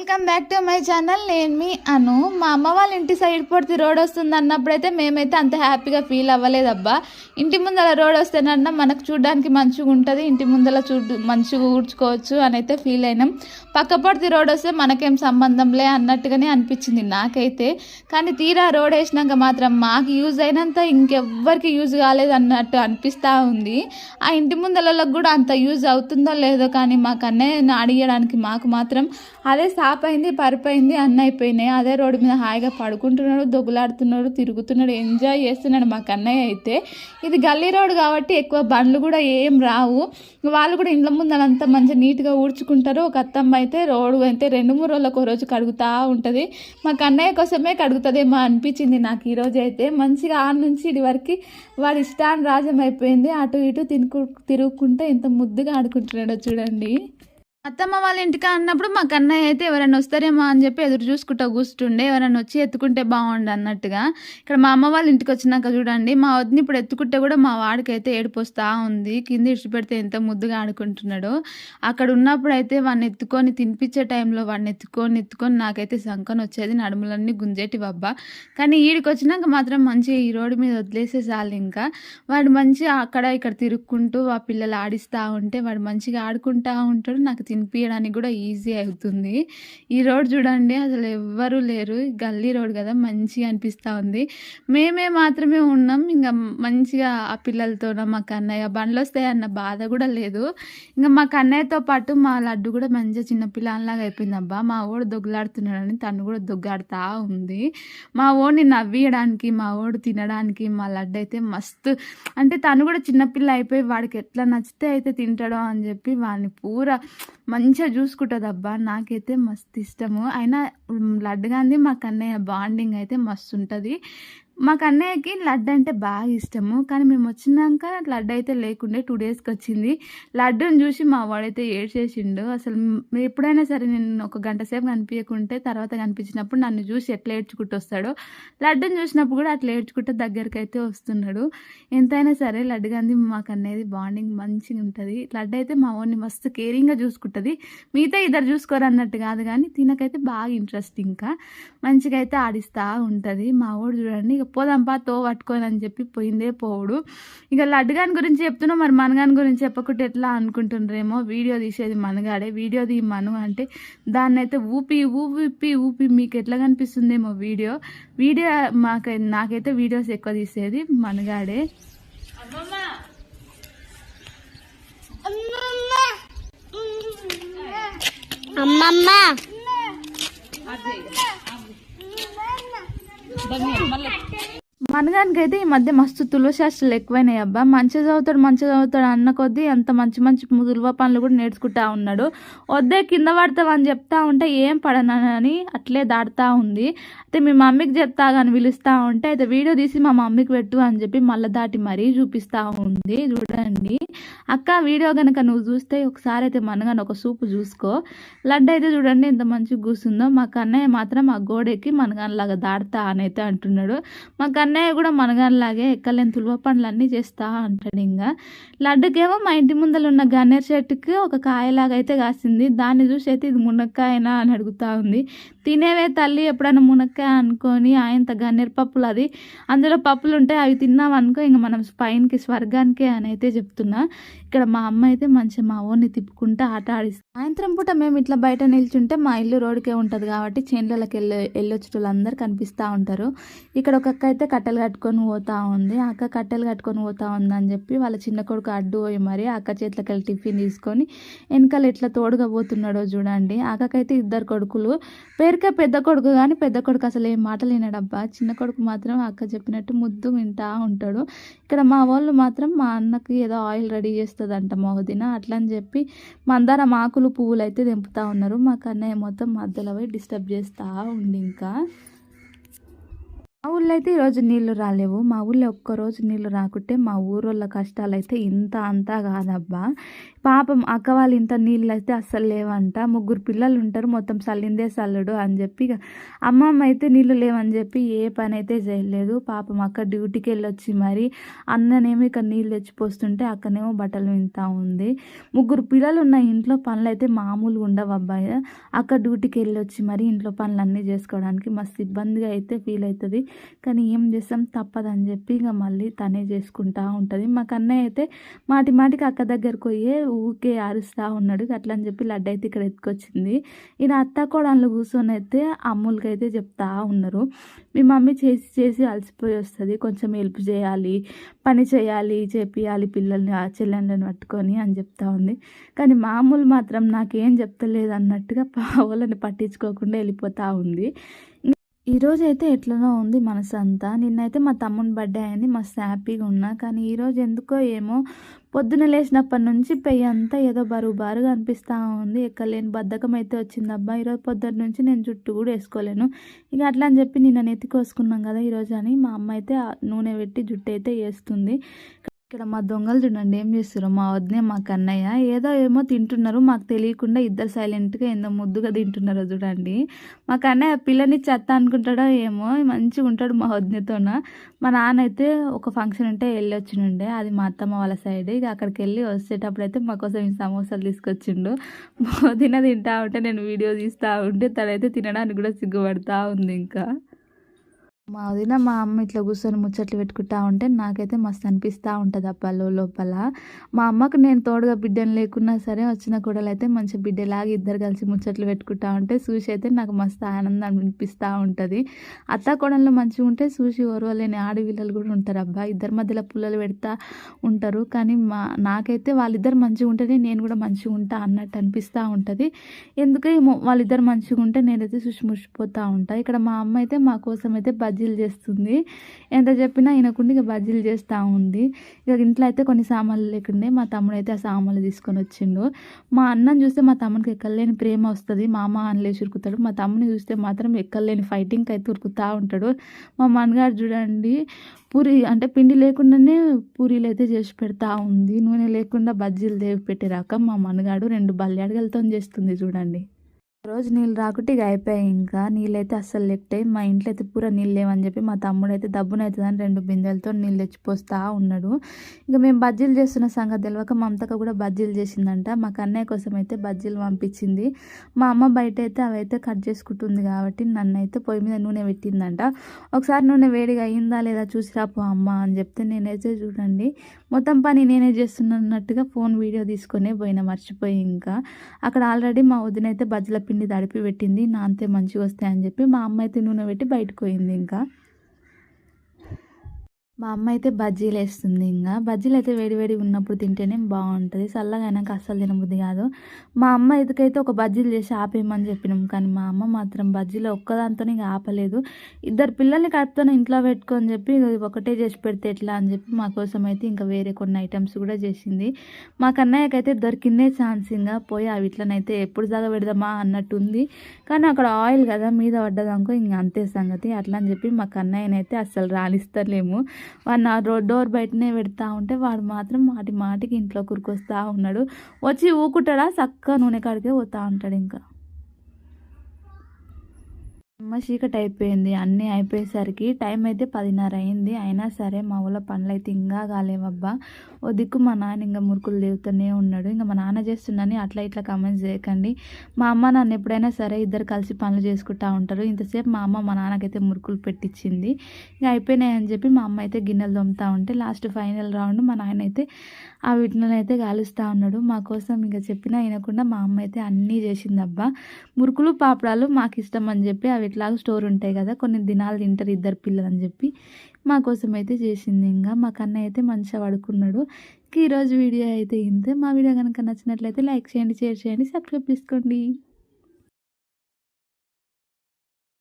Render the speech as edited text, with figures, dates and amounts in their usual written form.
Welcome back to my channel. నేను మీ అను. మా అమ్మ వాళ్ళ ఇంటి సైడ్ పొడితే రోడ్ వస్తుంది అన్నప్పుడైతే మేమైతే అంత హ్యాపీగా ఫీల్ అవ్వలేదబ్బా. ఇంటి ముందర రోడ్ వస్తేనన్నా మనకు చూడడానికి మంచిగా ఉంటుంది, ఇంటి ముందర మంచిగా ఊడ్చుకోవచ్చు అని అయితే ఫీల్ అయినాం. పక్క పొడితే రోడ్ వస్తే మనకేం సంబంధంలే అన్నట్టుగానే అనిపించింది నాకైతే. కానీ తీరా రోడ్ వేసినాక మాత్రం మాకు యూజ్ అయినంత ఇంకెవ్వరికి యూజ్ కాలేదు అన్నట్టు అనిపిస్తూ ఉంది. ఆ ఇంటి ముందరలకు కూడా అంత యూజ్ అవుతుందో లేదో కానీ మాకు అన్నయ్య అడిగడానికి మాకు మాత్రం అదే సాప్ అయింది, పరిపోయింది, అన్నీ అయిపోయినాయి. అదే రోడ్డు మీద హాయిగా పడుకుంటున్నాడు, దొగులాడుతున్నాడు, తిరుగుతున్నాడు, ఎంజాయ్ చేస్తున్నాడు మా కన్నయ్య అయితే. ఇది గల్లీ రోడ్ కాబట్టి ఎక్కువ బండ్లు కూడా ఏం రావు. వాళ్ళు కూడా ఇండ్ల ముందు అంతా మంచిగా నీట్గా ఊడ్చుకుంటారు. ఒక అత్తమ్మ అయితే రోడ్డు అయితే 2-3 రోజులకు ఒక రోజు కడుగుతూ ఉంటుంది. మా కన్నయ్య కోసమే కడుగుతుందేమో అనిపించింది నాకు ఈరోజు అయితే. మంచిగా ఆ నుంచి ఇది వరకు వాడి ఇష్టాన్ని రాజ్యం అయిపోయింది. అటు ఇటు తిరుగుకుంటే ఎంత ముద్దుగా ఆడుకుంటున్నాడో చూడండి. అత్తమ్మ వాళ్ళ ఇంటికి అన్నప్పుడు మా కన్నయ్య అయితే ఎవరైనా వస్తారేమో అని చెప్పి ఎదురు చూసుకుంటా కూర్చుండే, ఎవరైనా వచ్చి ఎత్తుకుంటే బాగుండు అన్నట్టుగా. ఇక్కడ మా అమ్మ వాళ్ళ ఇంటికి వచ్చినాక చూడండి, మా వదిన ఇప్పుడు ఎత్తుకుంటే కూడా మా వాడికైతే ఏడుపు వస్తూ ఉంది. కింద ఇడిచిపెడితే ఎంత ముద్దుగా ఆడుకుంటున్నాడు. అక్కడ ఉన్నప్పుడు అయితే వాడిని ఎత్తుకొని తినిపించే టైంలో వాడిని ఎత్తుకొని నాకైతే సంకన వచ్చేది, నడుములన్నీ గుంజేటివి అబ్బా. కానీ ఈడికి వచ్చినాక మాత్రం మంచిగా ఈ రోడ్డు మీద వదిలేసే చాలు. ఇంకా వాడు మంచిగా అక్కడ ఇక్కడ తిరుక్కుంటూ ఆ పిల్లలు ఆడిస్తూ ఉంటే వాడు మంచిగా ఆడుకుంటూ ఉంటాడు. నాకు తినిపించడానికి కూడా ఈజీ అవుతుంది. ఈ రోడ్ చూడండి, అసలు ఎవ్వరూ లేరు, గల్లీ రోడ్ కదా, మంచిగా అనిపిస్తూ ఉంది. మేమే మాత్రమే ఉన్నాం. ఇంకా మంచిగా ఆ పిల్లలతో మా కన్నయ్య బండ్లు వస్తాయన్న బాధ కూడా లేదు. ఇంకా మా కన్నయ్యతో పాటు మా లడ్డు కూడా మంచిగా చిన్నపిల్లలాగా అయిపోయింది అబ్బా. మా ఓడు దొగ్గులాడుతున్నాడని తను కూడా దొగ్గాడుతూ ఉంది. మా ఓడిని నవ్వియడానికి, మా ఓడు తినడానికి మా లడ్డు అయితే మస్తు, అంటే తను కూడా చిన్నపిల్ల అయిపోయి వాడికి ఎట్లా నచ్చితే అయితే తింటాడో అని చెప్పి వాడిని పూరా మంచిగా చూసుకుంటుంది అబ్బా. నాకైతే మస్తు ఇష్టము. అయినా లడ్డు గాంధీ మా కన్నయ్య బాండింగ్ అయితే మస్తు ఉంటుంది. మా కన్నయ్యకి లడ్డు అంటే బాగా ఇష్టము. కానీ మేము వచ్చినాక లడ్డు అయితే లేకుండే 2 డేస్కి వచ్చింది. లడ్డుని చూసి మా వాడైతే ఏడ్చేసిండు. అసలు ఎప్పుడైనా సరే నేను ఒక గంట సేపు కనిపించకుంటే తర్వాత కనిపించినప్పుడు నన్ను చూసి ఎట్లా ఏడ్చుకుంటూ వస్తాడో, లడ్డుని చూసినప్పుడు కూడా అట్లా ఏడ్చుకుంటే దగ్గరికి అయితే వస్తున్నాడు. ఎంతైనా సరే లడ్డు గాంధీ మా కన్నయ్యది బాండింగ్ మంచిగా ఉంటుంది. లడ్డు అయితే మా వాడిని మస్తు కేరింగ్గా చూసుకుంటుంది. మిగతా ఇద్దరు చూసుకోరు అన్నట్టు కాదు, కానీ తినకైతే బాగా ఇంట్రెస్ట్, ఇంకా మంచిగా అయితే ఆడిస్తూ ఉంటుంది. మా వాడు చూడండి, ఇక పోదాంపా తో పట్టుకొని అని చెప్పి పోయిందే పోవుడు. ఇక లడ్డుగాని గురించి చెప్తున్నా, మరి మనగాని గురించి చెప్పకుంటే ఎట్లా అనుకుంటుండ్రేమో. వీడియో తీసేది మనగాడే, వీడియో తీ మను అంటే దాన్ని అయితే ఊపి మీకు ఎట్లా కనిపిస్తుందేమో వీడియో. నాకైతే వీడియోస్ ఎక్కువ తీసేది మనగాడే. అమ్మమ్మ మనగానికి అయితే ఈ మధ్య మస్తు తులశాస్త్రాలు ఎక్కువైనాయి అబ్బా. మంచిగా చదువుతాడు అన్న కొద్దీ అంత మంచి తులువ పనులు కూడా నేర్చుకుంటా ఉన్నాడు. వద్దే కింద పడతావని చెప్తా ఉంటే ఏం పడనని అట్లే దాడుతూ ఉంది. అయితే మీ మమ్మీకి చెప్తా కానీ పిలుస్తూ ఉంటే అయితే వీడియో తీసి మా మమ్మీకి పెట్టు అని చెప్పి మళ్ళీ దాటి మరీ చూపిస్తూ ఉంది. చూడండి అక్క, వీడియో కనుక నువ్వు చూస్తే ఒకసారి అయితే మనగాని ఒక సూపు చూసుకో. లడ్డు అయితే చూడండి ఎంత మంచిగా కూర్చుందో. మా కన్నయ్య మాత్రం ఆ గోడెక్కి మనగానిలాగా దాడుతా అని అయితే అంటున్నాడు. మా కన్నయ్య కూడా మనగానిలాగే ఎక్కలేని తులువ పనులన్నీ చేస్తూ అంటాడు. ఇంకా లడ్డుకేమో మా ఇంటి ముందర ఉన్న గన్నేరు చెట్టుకి ఒక కాయలాగా అయితే కాసింది. దాన్ని చూసి అయితే ఇది మునక్కాయనా అని అడుగుతూ ఉంది. తినేవే తల్లి, ఎప్పుడైనా మునక్కాయ అనుకొని ఆయంత గన్నేరు పప్పులు, అది అందులో పప్పులు ఉంటాయి, అవి తిన్నాం అనుకో ఇంక మనం పైనకి స్వర్గానికే అని అయితే చెప్తున్నా. ఇక్కడ మా అమ్మ అయితే మంచిగా మా ఓన్ని తిప్పుకుంటూ ఆట ఆడిస్తుంది. సాయంత్రం పూట మేము ఇట్లా బయట నిల్చుంటే మా ఇల్లు రోడ్కే ఉంటుంది కాబట్టి చేన్లకి వెళ్ళొచ్చేటోళ్ళందరూ కనిపిస్తూ ఉంటారు. ఇక్కడ ఒక అక్క అయితే కట్టెలు కట్టుకొని పోతూ ఉంది. ఆ అక్క కట్టెలు కట్టుకొని పోతూ ఉందని చెప్పి వాళ్ళ చిన్న కొడుకు అడ్డు పోయి మరి అక్క చేతిలోకి వెళ్ళి టిఫిన్ తీసుకొని వెనకాల ఎట్లా తోడుగా పోతున్నాడో చూడండి. అక్కకైతే 2 కొడుకులు. పేరుకే పెద్ద కొడుకు, కానీ పెద్ద కొడుకు అసలు ఏం మాటలు వినడబ్బా. చిన్న కొడుకు మాత్రం అక్క చెప్పినట్టు ముద్దు వింటూ ఉంటాడు. ఇక్కడ మా వాళ్ళు మాత్రం మా అన్నకి ఏదో ఆయిల్ రెడీ చేస్తుందంట మా వదిన, అట్లా అని చెప్పి మందారం ఆకులు పువ్వులు అయితే తెంపుతూ ఉన్నారు. మా కన్నయ్య మొత్తం మధ్యలో పోయి డిస్టర్బ్ చేస్తూ ఉండి. ఇంకా మా ఊళ్ళో అయితే ఈరోజు నీళ్లు రాలేవు. మా ఊళ్ళో ఒక్కరోజు నీళ్లు రాకుంటే మా ఊరోళ్ళ కష్టాలు అయితే ఇంత అంతా కాదబ్బా. పాపం అక్క వాళ్ళ ఇంట నీళ్ళైతే అస్సలు లేవంట. 3 పిల్లలు ఉంటారు. మొత్తం సల్లిందే సల్లుడు అని చెప్పి ఇగ అమ్మమ్మ అయితే నీళ్ళు లేవని చెప్పి ఏ పనైతే చేయలేదు. పాపం అక్క డ్యూటీకెళ్ళొచ్చి మరి అన్ననేమో ఇక్కడ నీళ్ళు తెచ్చిపోస్తుంటే అక్కనేమో బట్టలు విండుతా ఉంది. 3 పిల్లలున్న ఇంట్లో పనులైతే మామూలుగా ఉండవు అబ్బాయి. అక్క డ్యూటీకెళ్ళొచ్చి మరి ఇంట్లో పనులన్నీ చేసుకోవడానికి మస్తు ఇబ్బందిగా అయితే ఫీల్ అవుతుంది. కానీ ఏం చేస్తాం తప్పదని చెప్పి ఇక మళ్ళీ తనే చేసుకుంటా ఉంటుంది. మా కన్నయ్య అయితే మాటికి అక్క దగ్గరకు పోయి ఊకే అరుస్తూ ఉన్నాడు. అట్లా అని చెప్పి లడ్డు అయితే ఇక్కడ ఎత్తుకొచ్చింది. ఈయన అత్త కోడళ్ళు కూర్చొని అయితే అమ్ములకి అయితే చెప్తా ఉన్నారు, మీ మమ్మీ చేసి అలసిపోయి వస్తుంది, కొంచెం హెల్ప్ చేయాలి, పని చేయాలి, చేపియాలి పిల్లల్ని ఆ చెల్లెళ్ళని పట్టుకొని అని చెప్తా ఉంది. కానీ మామూలు మాత్రం నాకేం చెప్తలేదు అన్నట్టుగా వాళ్ళని పట్టించుకోకుండా వెళ్ళిపోతూ ఉంది. ఈరోజు అయితే ఎట్లనో ఉంది మనసు అంతా. నిన్నైతే మా తమ్ముని బర్త్డే అయింది, మస్తు హ్యాపీగా ఉన్నా. కానీ ఈరోజు ఎందుకో ఏమో పొద్దున లేచినప్పటి నుంచి పెయ్యి అంతా ఏదో బరువుగా అనిపిస్తూ ఉంది. ఎక్కలేని బద్ధకం అయితే వచ్చింది అబ్బా. ఈరోజు పొద్దున్న నుంచి నేను జుట్టు కూడా వేసుకోలేను. ఇక అట్లా అని చెప్పి నిన్న నెత్తి కోసుకున్నాం కదా ఈరోజు అని మా అమ్మ అయితే నూనె పెట్టి జుట్టు అయితే వేస్తుంది. ఇక్కడ మా దొంగలు చూడండి ఏం చేస్తారు, మా వదినే మా కన్నయ్య ఏమో తింటున్నారు. మాకు తెలియకుండా ఇద్దరు సైలెంట్గా ఎంతో ముద్దుగా తింటున్నారో చూడండి. మా కన్నయ్య పిల్లని చెత్త అనుకుంటాడో ఏమో, మంచిగా ఉంటాడు మా వదినతోన. మా నాన్న అయితే ఒక ఫంక్షన్ ఉంటే వెళ్ళి వచ్చినుండే, అది మా అత్తమ్మ వాళ్ళ సైడ్. ఇక అక్కడికి వెళ్ళి వచ్చేటప్పుడు అయితే మా కోసం ఈ సమోసాలు తీసుకొచ్చిండు. వదిన తింటా ఉంటే నేను వీడియో తీస్తూ ఉంటే తనైతే తినడానికి కూడా సిగ్గుపడతా ఉంది. ఇంకా మా వదిన మా అమ్మ ఇట్లా కూర్చొని ముచ్చట్లు పెట్టుకుంటా ఉంటే నాకైతే మస్తు అనిపిస్తూ ఉంటుంది అబ్బా లోపల. మా అమ్మకు నేను తోడుగా బిడ్డను లేకున్నా సరే వచ్చిన కూడలు అయితే మంచి బిడ్డలాగా ఇద్దరు కలిసి ముచ్చట్లు పెట్టుకుంటా ఉంటే చూసి అయితే నాకు మస్తు ఆనందం అనిపిస్తూ ఉంటుంది. అత్త కోడళ్ళు మంచిగా ఉంటే చూసి ఓర్వలేని ఆడపిల్లలు కూడా ఉంటారు అబ్బా. ఇద్దరి మధ్యలో పుల్లలు పెడతా ఉంటారు. కానీ నాకైతే వాళ్ళిద్దరు మంచిగా ఉంటేనే నేను కూడా మంచిగా ఉంటా అన్నట్టు అనిపిస్తూ ఉంటుంది. ఎందుకే వాళ్ళిద్దరు మంచిగా ఉంటే నేనైతే చూసి మురిసిపోతూ ఉంటాను. ఇక్కడ మా అమ్మ అయితే మా కోసం అయితే బజ్జీలు చేస్తుంది. ఎంత చెప్పినా ఈయనకుండా ఇక బజ్జీలు చేస్తూ ఉంది. ఇక ఇంట్లో అయితే కొన్ని సామాన్లు లేకుండే మా తమ్ముడు అయితే ఆ సామాన్లు తీసుకొని వచ్చిండు. మా అన్నని చూస్తే మా తమ్ముడికి ఎక్కలేని ప్రేమ వస్తుంది. మా అమ్మ అనలేసి ఉరుకుతాడు. మా తమ్ముని చూస్తే మాత్రం ఎక్కలేని ఫైటింగ్ అయితే ఉరుకుతూ ఉంటాడు. మా మనగాడు చూడండి పూరి అంటే పిండి లేకుండానే పూరీలు అయితే చేసి పెడతా ఉంది. నూనె లేకుండా బజ్జీలు దేవి పెట్టిరాక మా మనగాడు 2 బల్యాడుగలతో చేస్తుంది చూడండి. రోజు నీళ్ళు రాకుంటే ఇక అయిపోయాయి. ఇంకా నీళ్ళైతే అస్సలు లెక్టాయి. మా ఇంట్లో అయితే పూర నీళ్ళు లేవని చెప్పి మా తమ్ముడు అయితే దబ్బునవుతుందని 2 బిందెలతో నీళ్ళు తెచ్చిపోస్తూ ఉన్నాడు. ఇక మేము బజ్జీలు చేస్తున్న సంగతి తెలియక మమతక కూడా బజ్జీలు చేసిందంట. మా కన్నయ్య కోసం అయితే బజ్జీలు పంపించింది. మా అమ్మ బయట అయితే అవైతే కట్ చేసుకుంటుంది కాబట్టి నన్ను అయితే పొయ్యి మీద నూనె పెట్టిందంట. ఒకసారి నూనె వేడిగా అయిందా లేదా చూసిరా పో అమ్మ అని చెప్తే నేనైతే చూడండి మొత్తం పని నేనే చేస్తున్నట్టుగా ఫోన్ వీడియో తీసుకొని పోయినా మర్చిపోయి. ఇంకా అక్కడ ఆల్రెడీ మా వదిన అయితే బజ్జీల పిండి తడిపి పెట్టింది. నాంతే మంచిగా వస్తాయని చెప్పి మా అమ్మ అయితే నూనె పెట్టి బయటకు పోయింది. ఇంకా మా అమ్మ అయితే బజ్జీలు వేస్తుంది. ఇంకా బజ్జీలు అయితే వేడి ఉన్నప్పుడు తింటేనే బాగుంటుంది. చల్లగా అయినాక అస్సలు తినబుద్ధి కాదు. మా అమ్మ ఇదికైతే ఒక బజ్జీలు చేసి ఆపేయమని చెప్పినాం. కానీ మా అమ్మ మాత్రం బజ్జీలు ఒక్కదాంతోనే ఇక ఆపలేదు. 2 పిల్లల్ని కడుపుతోనే ఇంట్లో పెట్టుకొని చెప్పి ఒకటే చేసి పెడితే ఎట్లా అని చెప్పి మా కోసం అయితే ఇంకా వేరే కొన్ని ఐటమ్స్ కూడా చేసింది. మా కన్నయ్యకైతే దొరికిందే ఛాన్స్. ఇంకా పోయి అవి ఇట్లనైతే ఎప్పుడు దాకా పెడదామా అన్నట్టు ఉంది. కానీ అక్కడ ఆయిల్ కదా మీద పడ్డదనుకో ఇంక అంతే సంగతి. అట్లా అని చెప్పి మా కన్నయ్యనైతే అస్సలు రానిస్తలేము. వాడు డోర్ బయటనే పెడతా ఉంటే వాడు మాత్రం మాటికి ఇంట్లో కురికొస్తూ ఉన్నాడు. వచ్చి ఊకుంటాడా చక్కగా నూనె కాడికే పోతూ ఉంటాడు. ఇంకా చీకటి అయిపోయింది. అన్నీ అయిపోయేసరికి టైం అయితే 10:30 అయింది. అయినా సరే మా ఊళ్ళో పనులు అయితే ఇంకా కాలేవబ్బా. ఓ దిక్కు మా నాన్న ఇంకా మురుకులు దేవుతూనే ఉన్నాడు. ఇంకా మా నాన్న చేస్తుందని అట్లా ఇట్లా కామెంట్స్ చేయకండి. మా అమ్మ నాన్న ఎప్పుడైనా సరే ఇద్దరు కలిసి పనులు చేసుకుంటూ ఉంటారు. ఇంతసేపు మా అమ్మ మా నాన్నకైతే మురుకులు పెట్టించింది. ఇంకా అయిపోయినాయి అని చెప్పి మా అమ్మ అయితే గిన్నెలు తోముతూ ఉంటే లాస్ట్ ఫైనల్ రౌండ్ మా నాయన అయితే ఆ వీటిని అయితే కాలుస్తూ ఉన్నాడు. మా కోసం ఇంకా చెప్పినా వినకుండా మా అమ్మ అయితే అన్నీ చేసిందబ్బా. మురుకులు పాపడాలు మాకు ఇష్టం అని చెప్పి అవి ఇట్లాగా స్టోర్ ఉంటాయి కదా, కొన్ని దినాలు తింటారు ఇద్దరు పిల్లలు అని చెప్పి మా కోసం అయితే చేసింది. ఇంకా మా కన్నయ్య అయితే మంచిగా పడుకున్నాడు. ఈరోజు వీడియో అయితే ఇంతే. మా వీడియో కనుక నచ్చినట్లయితే లైక్ చేయండి, షేర్ చేయండి, సబ్స్క్రైబ్ చేసుకోండి.